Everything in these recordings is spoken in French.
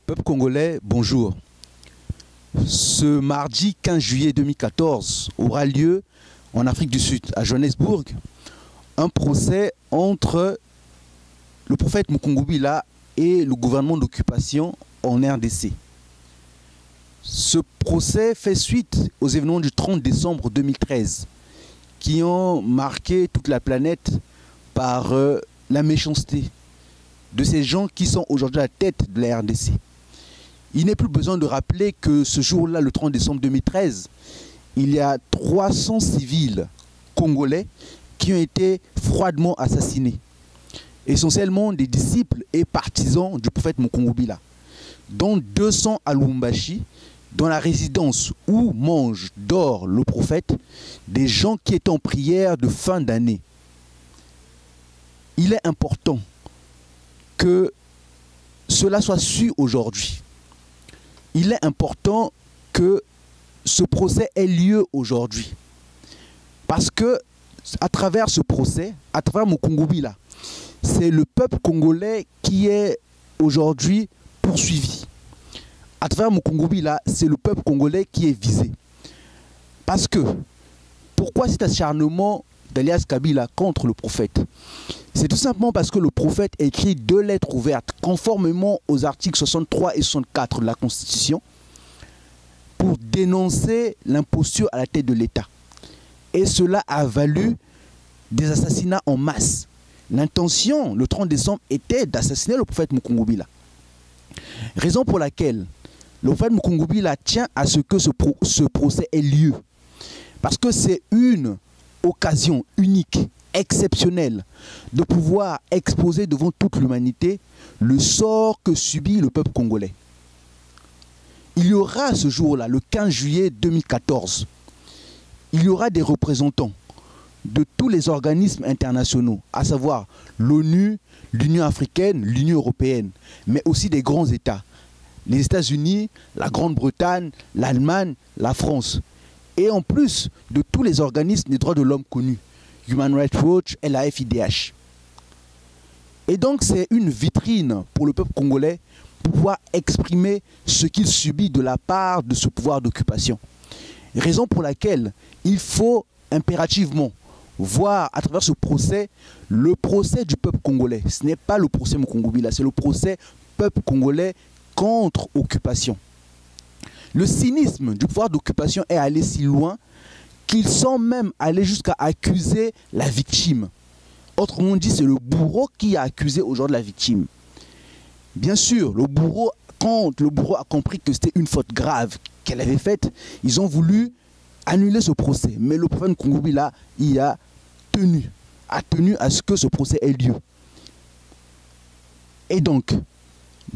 Peuple congolais, bonjour. Ce mardi 15 juillet 2014 aura lieu en Afrique du Sud, à Johannesburg, un procès entre le prophète Mukungubila et le gouvernement d'occupation en RDC. Ce procès fait suite aux événements du 30 décembre 2013 qui ont marqué toute la planète par la méchanceté de ces gens qui sont aujourd'hui à la tête de la RDC. Il n'est plus besoin de rappeler que ce jour-là, le 30 décembre 2013, il y a 300 civils congolais qui ont été froidement assassinés. Essentiellement des disciples et partisans du prophète Mukungubila, dont 200 à Lubumbashi, dans la résidence où mange, dort le prophète, des gens qui étaient en prière de fin d'année. Il est important que cela soit su aujourd'hui. Il est important que ce procès ait lieu aujourd'hui. Parce que, à travers ce procès, à travers Mukungubila, c'est le peuple congolais qui est aujourd'hui poursuivi. À travers Mukungubila, c'est le peuple congolais qui est visé. Parce que, pourquoi cet acharnement d'Alias Kabila contre le prophète? C'est tout simplement parce que le prophète écrit 2 lettres ouvertes conformément aux articles 63 et 64 de la Constitution pour dénoncer l'imposture à la tête de l'État. Et cela a valu des assassinats en masse. L'intention, le 30 décembre, était d'assassiner le prophète Mukungubila. Raison pour laquelle le prophète Mukungubila tient à ce que ce procès ait lieu. Parce que c'est une occasion unique, exceptionnelle, de pouvoir exposer devant toute l'humanité le sort que subit le peuple congolais. Il y aura ce jour-là, le 15 juillet 2014, il y aura des représentants de tous les organismes internationaux, à savoir l'ONU, l'Union africaine, l'Union européenne, mais aussi des grands États, les États-Unis, la Grande-Bretagne, l'Allemagne, la France, et en plus de tous les organismes des droits de l'homme connus, Human Rights Watch et la FIDH. Et donc c'est une vitrine pour le peuple congolais pour pouvoir exprimer ce qu'il subit de la part de ce pouvoir d'occupation. Raison pour laquelle il faut impérativement voir à travers ce procès le procès du peuple congolais. Ce n'est pas le procès Mukungubila, c'est le procès peuple congolais contre occupation. Le cynisme du pouvoir d'occupation est allé si loin qu'ils sont même allés jusqu'à accuser la victime. Autrement dit, c'est le bourreau qui a accusé aujourd'hui la victime. Bien sûr, le bourreau, quand le bourreau a compris que c'était une faute grave qu'elle avait faite, ils ont voulu annuler ce procès. Mais le prophète Mukungubila a tenu à ce que ce procès ait lieu. Et donc,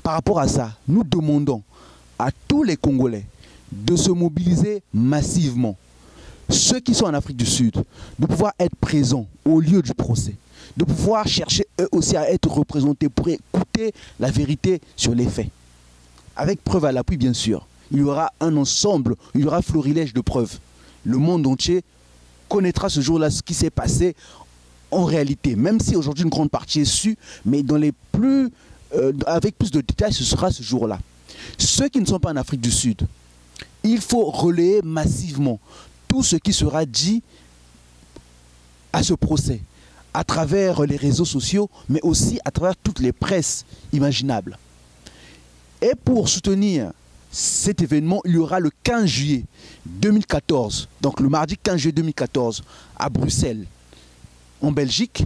par rapport à ça, nous demandons à tous les Congolais de se mobiliser massivement. Ceux qui sont en Afrique du Sud, de pouvoir être présents au lieu du procès, de pouvoir chercher eux aussi à être représentés pour écouter la vérité sur les faits. Avec preuve à l'appui, bien sûr. Il y aura un ensemble, il y aura florilège de preuves. Le monde entier connaîtra ce jour-là ce qui s'est passé en réalité. Même si aujourd'hui une grande partie est su, mais dans les avec plus de détails, ce sera ce jour-là. Ceux qui ne sont pas en Afrique du Sud, il faut relayer massivement tout ce qui sera dit à ce procès, à travers les réseaux sociaux, mais aussi à travers toutes les presses imaginables. Et pour soutenir cet événement, il y aura le 15 juillet 2014, donc le mardi 15 juillet 2014, à Bruxelles, en Belgique,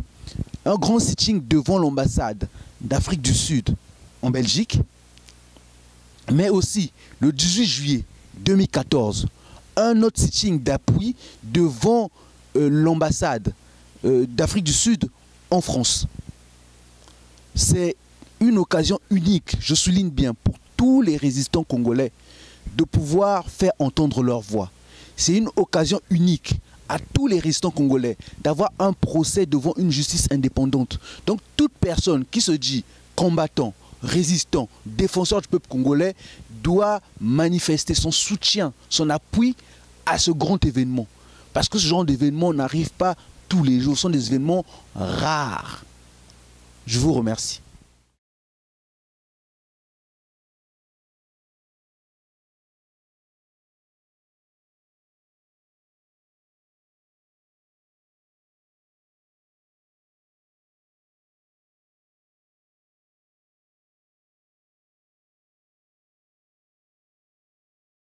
un grand sitting devant l'ambassade d'Afrique du Sud en Belgique, mais aussi le 18 juillet 2014, un autre sitting d'appui devant l'ambassade d'Afrique du Sud en France. C'est une occasion unique, je souligne bien, pour tous les résistants congolais de pouvoir faire entendre leur voix. C'est une occasion unique à tous les résistants congolais d'avoir un procès devant une justice indépendante. Donc toute personne qui se dit combattant, résistant, défenseur du peuple congolais doit manifester son soutien, son appui à ce grand événement. Parce que ce genre d'événement n'arrive pas tous les jours, ce sont des événements rares. Je vous remercie.